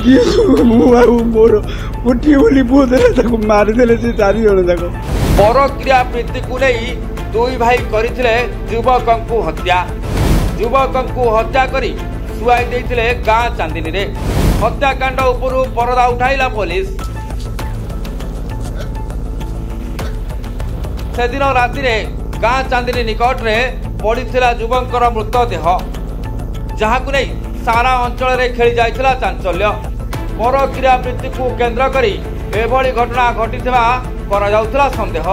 मोर पुटी बोली पुओ मारिदे से 4 जन जाक परक्रिया प्रीति को नहीं दुई भाई करथिले युवक को हत्या करी सुआई देथिले गाँ चांदिनी रे हत्याकांड उपरू परदा उठाइला पुलिस। सेदिन राति रे गाँ चांदिनी निकट रे पड़ीथिला युवकर मृतदेह जहाकु नहीं सारा अंचल रे खेली जाइथिला चांचल्य। परक्रिया प्रीति को केंद्र करी एभली घटना घटिथिबा करा जाउथिला संदेह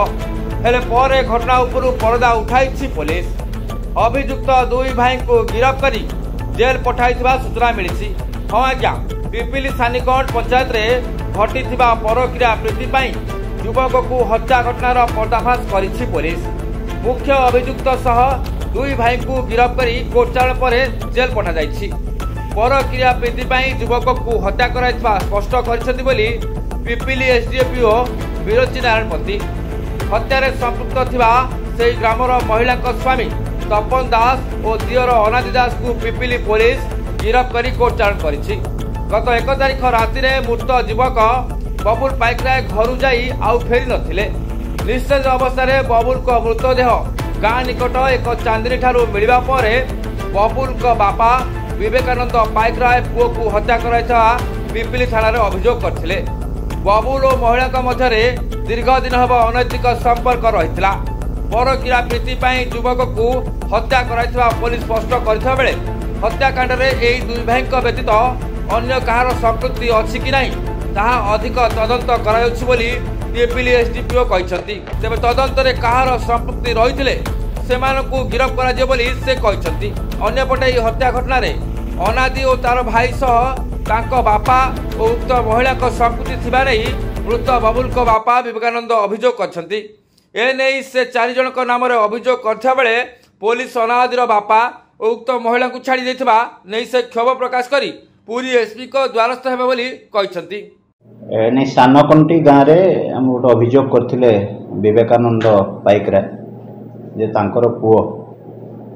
हेले परे घटना उपरू परदा उठाइछि पुलिस। अभियुक्त दुई भाई को गिरफ्त करी जेल पठाइथिबा सूचना मिली। हाँ आज्ञा पिपिली सानिकोट पंचायत रे घटिथिबा परक्रिया प्रीति पाई युवक को हत्या घटनार पर्दाफाश करिछि पुलिस। मुख्य अभियुक्त सह दुई भाई को गिरफ्त करी कोर्टाल पर जेल पठा जाइछि। परक्रिया प्रीति पाई युवक को हत्या कराइथिबा स्पष्ट करिसेंति बोली पिपिली एसडीओपीओ विरोची नारायण पति। हत्यारे संपृक्त थिबा सेही ग्रामर महिला स्वामी तपन दास और दियर अनादि दास को पिपिली पुलिस गिरफ्त करी कोर्ट चालाण करिछि। गत 1 तारिख राति रे मृत युवक बबुल पाइकराय घर जाई आउ फेरी नथिले। निस्तेज अवस्था रे बबुल को मृतदेह गाँ निकट एक चांदिनी ठारू मिलिबा परे बबुल को बापा विवेकानंद पाइकराय पुओ को हत्या कराइथा पिपिली थाना रे अभियोग करथिले। बबुल और महिला मध्य दीर्घ दिन हब अनैतिक संपर्क रहितला। परक्रिया प्रीति पाई युवक को हत्या कराइथिबा पुलिस स्पष्ट करथिबा बेले हत्याकांड रे एई दुई भाई व्यतीत अन्य कहार संपृक्ति अछि कि नहीं ताहा अधिक तदंत कराउछि बोली पिपिली एसडीपीओ कहिसंती। तेबे तदंत रे कहार संपृक्ति रहिथिले सेमानकु गिरफ्त करा जे बोली से कहिसंती। अन्य पटे हत्या घटना रे अनादि और तार भाई सह तांको बापा और उक्त महिला को संपृक्ति थिबा रे मृत बबुल को बापा विवेकानंद अभियोग करछंती। एने से 4 जन नाम अभियोग करथिबा बेले पुलिस अनादिर बापा और उक्त महिला को छाड़ी देथिबा नै से क्षोभ प्रकाश करी पूरी एसपी को द्वारस्थ हेबे बोली कहिसंती। एने सानकंटी गाँव रे हम गोटे अभियोग करथिले विवेकानंद पाइकरा जे तांकर पुओ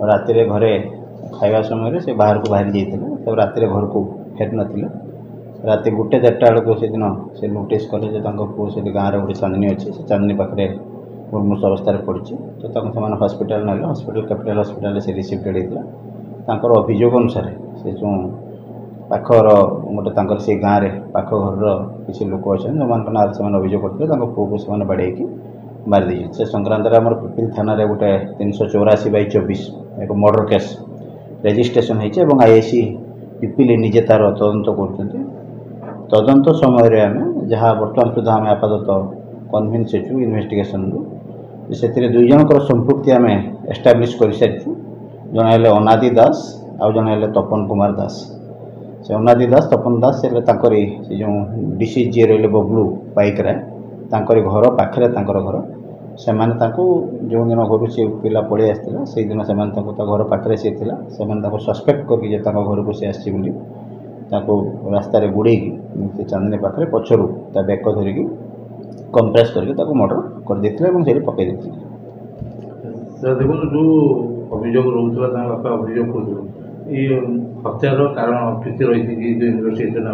राति रे घरे खाइबा समय से बाहर को बाहर जाइथिले तब राति रे घर को फेर नथिले। राति 1-1:30 बेलू से दिन से नोटिस कले जे तांको पुओ से गाँव रे गोटे चांदनी अच्छे से चांदनी पाखे मुर्मूष अवस्था पड़ी तो हस्पिटाल ना हस्पिटाल कैपिटल हस्पिटाल से रिसीव होता अभियोग अनुसार से जो पाखर गोटे से गाँव में पाख घर किसी लोक अच्छे जो ना से अभियोग करते पुओ को से बाड़े मारिदे से संक्रांत आम पिपिल थाना गोटे 384/24 एक मर्डर केस रेजिस्ट्रेशन होती आईआईसी पिपिली निजे तार तदंत कर समय आम जहाँ बर्तमान सुधा आम आपातत कन्भिन्स हेचु इन्वेस्टिगेशन से 2 जनकर संपृक्ति आम एस्टाब्लीश कर सारी। जड़े हेले अनादि दास आउ जड़े हेले तपन कुमार दास। से अनादि दास तपन दास से जो डीसी जी रही बबलू पाइकरा तांकरी घर पाखे घर से जो दिन घर से पिला पलि आसला से दिन से घर पाखे सी सस्पेक्ट करके घर को सी आसी रास्तार गुड़े चांदनी पाखे पछरू बेक धरिकी कंप्रेस करके मर्डर कर देते पकई देते। देखो जो अभियोग रोला बापा अभियोग कर हत्यार कारण प्रीति रही जो इन्वेस्टिगेशन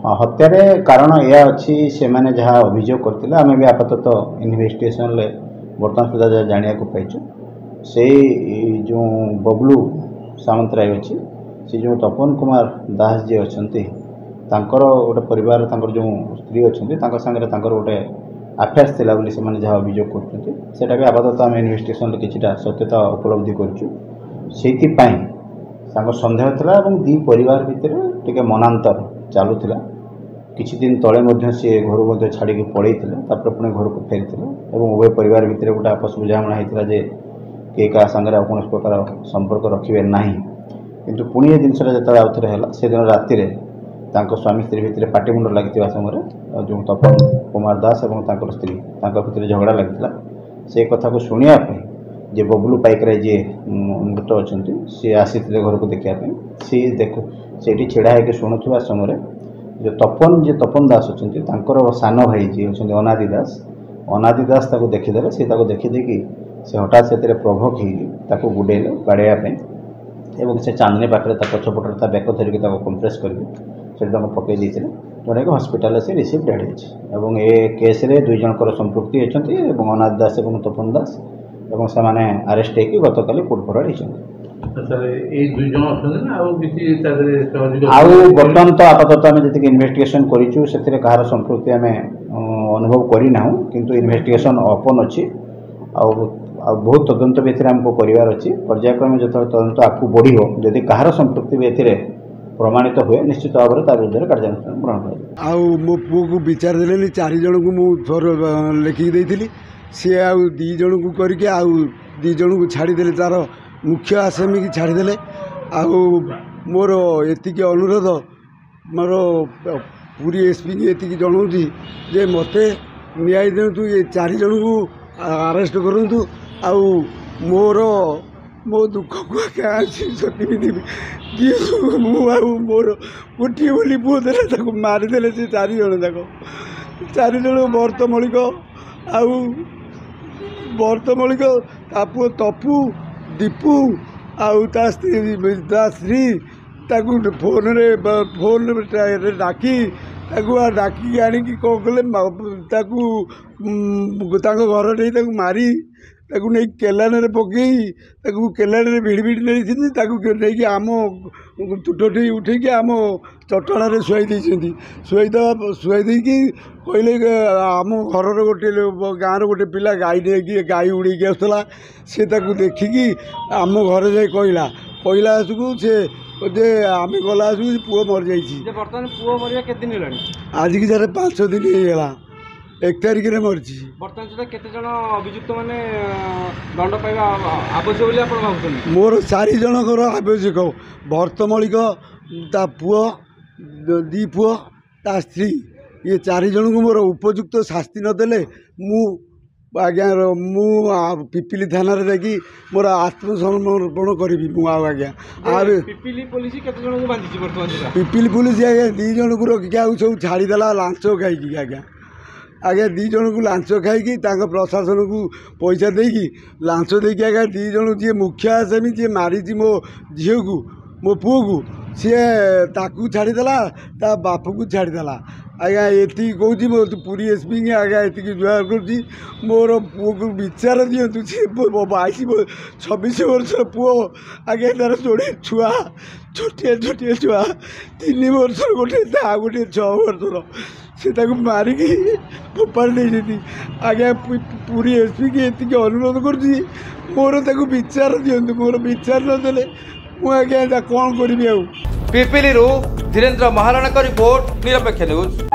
हाँ हत्यार कारण यह अच्छी से मैंने जहाँ अभियोग करते आम भी आपातत इन्वेस्टिगेशन बर्तमान सुधा जहाँ जाना पाइचु से जो बबलू सामंतराय अच्छी से जो तपन कुमार दास जी अच्छा गोटे परिवार जो स्त्री अच्छा सागर गोटे आफेयर्स थिला बोली से जहाँ अभियोग करता भी आपातत आम इन्वेस्टिगेशन किछिटा सत्यता उपलब्धि कर सन्देह था दी परिवार भितर टिके मनांतर चलुला किछि दिन तले सी घर छाड़ी पड़े पुणी घर को फेरी उभय परिवार भितर गोटे आपस बुझाणा होता जे किए क्या सागर कौन प्रकार संपर्क रखिए ना किंतु पुणी ये जिनसा जो आउ थे से दिन राति स्वामी स्त्री भितर पाटिमुंड लगी समय जो तपन कुमार दास और स्त्री भितर झगड़ा लगी से कथा को शुणापी जे बबलू पाइकराय जी मृत अच्छा सी आसी घर को देखापी सी देखो से छिड़ा होकर शुणुवा समय जो तपन दास अच्छा सान भाई जी अच्छा अनादि दास देखीदे सी देखीदे कि से हठात से प्रोभोक हो गुड़े बाड़ाई ଏବଂ ସେ ଚାନ୍ଦନୀ ପାଖରେ ତା ପଛପଟରେ ତା ବେକ ଧରିକି ତାକୁ କମ୍ପ୍ରେସ୍ କରିକି ସେଠି ତାଙ୍କୁ ପକାଇ ଦେଇଥିଲେ, ଯେଉଁଟାକି ହସ୍ପିଟାଲରେ ସେ ରିସିଭ୍ ଡେଡ୍ ହେଇଛି। ଏବଂ ଏ କେସ୍ରେ 2 ଜଣଙ୍କର ସମ୍ପୃକ୍ତି ଅଛନ୍ତି ଏବଂ ଅନାଥ ଦାସ ଏବଂ ତପନ ଦାସ, ଏବଂ ସେମାନେ ଆରେଷ୍ଟ ହେଇକି ଗତକାଲି କୋର୍ଟ ଫରୱାର୍ଡ ହେଇଛନ୍ତି। ଏଇ 2 ଜଣ ଅଛନ୍ତି ନା ଆଉ କିଛି ତା ଦେହରେ ସହଯୋଗ? ଆଉ ବର୍ତ୍ତମାନ ତ ଆପାତତଃ ଆମେ ଯେତିକି ଇନଭେଷ୍ଟିଗେସନ୍ କରିଛୁ ସେଥିରେ କାହାର ସମ୍ପୃକ୍ତି ଆମେ ଅନୁଭବ କରିନାହୁଁ, କିନ୍ତୁ ଇନଭେଷ୍ଟିଗେସନ୍ ଓପନ୍ ଅଛି। ଆଉ ବହୁତ ତଦନ୍ତ ବି ଏଥିରେ ଆମକୁ କରିବାର ଅଛି। ପର୍ଯ୍ୟାୟକ୍ରମେ ଯେତେବେଳେ ତଦନ୍ତ ଆଗକୁ ବଢ଼ିବ, ଯଦି କାହାର ସମ୍ପୃକ୍ତି ବି ଏଥିରେ ପ୍ରମାଣିତ ହୁଏ, ନିଶ୍ଚିତ ଭାବରେ ତା ବିରୁଦ୍ଧରେ କାର୍ଯ୍ୟାନୁଷ୍ଠାନ ଗ୍ରହଣ କରାଯିବ। ଆଉ ମୋ ପୁଅକୁ ବିଚାର ଦେଲେନି, 4 ଜଣଙ୍କୁ ମୁଁ ଲେଖିକି ଦେଇଥିଲି, ସିଏ ଆଉ 2 ଜଣଙ୍କୁ କରିକି ଆଉ 2 ଜଣଙ୍କୁ ଛାଡ଼ିଦେଲେ, ତାର ମୁଖ୍ୟ ଆସାମୀକି ଛାଡ଼ିଦେଲେ। ଆଉ ମୋର ଏତିକି ଅନୁରୋଧ, ମୋର ପୁରୀ ଏସ୍ପିକି ଏତିକି ଜଣାଉଛି ଯେ ମୋତେ ନ୍ୟାୟ ଦିଅନ୍ତୁ, ଏ 4 ଜଣଙ୍କୁ ଆରେଷ୍ଟ କରନ୍ତୁ। ଆଉ ମୋ ଦୁଃଖକୁ ସତିବି ଦେବି, ମୁଁ ଆଉ ମୋର ଗୋଟିଏ ବୋଲି ପୁଅ ଦେଲେ ତାକୁ ମାରିଦେଲେ ସେ 4 ଜଣ ଯାକ। 4 ଜଣ ବର୍ତ୍ତମଳିକ, ଆଉ ବର୍ତ୍ତମଳିକ, ତା ପୁଅ ତପୁ, ଦୀପୁ ଆଉ ତା ସ୍ତ୍ରୀ ତାକୁ ଫୋନରେ ଡାକି ଡାକିକି ଆଣିକି କ'ଣ କଲେ, ତାକୁ ତାଙ୍କ ଘର ନେଇ ତାକୁ ମାରି ତାକୁ ନେଇ କେଲାନରେ ପକେଇ ତାକୁ କେଲାନରେ ଭିଡ଼ି ଭିଡ଼ି ନେଇଛନ୍ତି। ତାକୁ ନେଇକି ଆମ ତୁଠଠି ଉଠେଇକି ଆମ ଚଟାଣରେ ଶୁଆଇ ଦେଇଛନ୍ତି। ଶୁଆଇ ଦେଇକି କହିଲେ ଆମ ଘରର ଗାଁର ଗୋଟେ ପିଲା ଗାଈ ଉଡ଼େଇକି ଆସୁଥିଲା, ସେ ତାକୁ ଦେଖିକି ଆମ ଘରେ ଯାଇ କହିଲା ଆସକୁ ସେ ଯେ ଆମେ ଗଲା ଆସକୁ ପୁଅ ମରିଯାଇଛି। ବର୍ତ୍ତମାନ ପୁଅ ମରିବା କେତେ ଦିନ ହେଲାଣି? ଆଜିକି ଯାରେ 5 ଦିନ ହେଇଗଲା, 1 ତାରିଖରେ ମରିଛି। ବର୍ତ୍ତମାନ ସୁଦ୍ଧା କେତେ ଜଣ ଅଭିଯୁକ୍ତ ମାନେ ଦଣ୍ଡ ପାଇବା ଆବଶ୍ୟକ ବୋଲି ଆପଣ ଭାବୁଛନ୍ତି? ମୋର 4 ଜଣଙ୍କର ଆବଶ୍ୟକ, ଭର୍ତ୍ତମଳିକ, ତା ପୁଅ, 2 ପୁଅ, ତା ସ୍ତ୍ରୀ, ଇଏ 4 ଜଣଙ୍କୁ ମୋର ଉପଯୁକ୍ତ ଶାସ୍ତି ନଦେଲେ ମୁଁ ପିପିଲି ଥାନାରେ ଯାଇକି ମୋର ଆତ୍ମସମର୍ପଣ କରିବି। ମୁଁ ପିପିଲି ପୋଲିସ କେତେ ଜଣଙ୍କୁ ବାନ୍ଧିଛି ବର୍ତ୍ତମାନ? ପିପିଲି ପୋଲିସ 2 ଜଣଙ୍କୁ ରଖିକି ଆଉ ସବୁ ଛାଡ଼ିଦେଲା ଲାଞ୍ଚ ଖାଇକି। ଆଜ୍ଞା 2 ଜଣଙ୍କୁ ଲାଞ୍ଚ ଖାଇକି ତାଙ୍କ ପ୍ରଶାସନକୁ ପଇସା ଦେଇକି ଲାଞ୍ଚ ଦେଇକି 2 ଜଣ, ଯିଏ ମୁଖ୍ୟ ଆସାମୀ, ଯିଏ ମାରିଛି ମୋ ଝିଅକୁ, ମୋ ପୁଅକୁ, ସିଏ ତାକୁ ଛାଡ଼ିଦେଲା, ତା ବାପକୁ ଛାଡ଼ିଦେଲା। ଏତିକି କହୁଛି, ମୋ ପୁରୀ ଏସ୍ପିକି ଏତିକି ଜୁହାର କରୁଛି, ମୋର ପୁଅକୁ ବିଚାର ଦିଅନ୍ତୁ। ସେ 26 ବର୍ଷର ପୁଅ, ତାର ଯୋଡ଼େ ଛୁଆ, ଛୋଟିଆ ଛୁଆ, 3 ବର୍ଷର ଗୋଟେ, ଆଉ ଗୋଟେ 6 ବର୍ଷର, ସେ ତାକୁ ମାରିକି ଫୋପାଡ଼ି ଦେଇଛନ୍ତି। ପୁରୀ ଏସ୍ପିକି ଏତିକି ଅନୁରୋଧ କରୁଛି, ମୋର ତାକୁ ବିଚାର ଦିଅନ୍ତୁ। ମୋର ବିଚାର ନଦେଲେ ମୁଁ କ'ଣ କରିବି ଆଉ? ପିପିଲିରୁ ଧୀରେନ୍ଦ୍ର ମହାରଣାଙ୍କ ରିପୋର୍ଟ, ନିରପେକ୍ଷ ନ୍ୟୁଜ୍।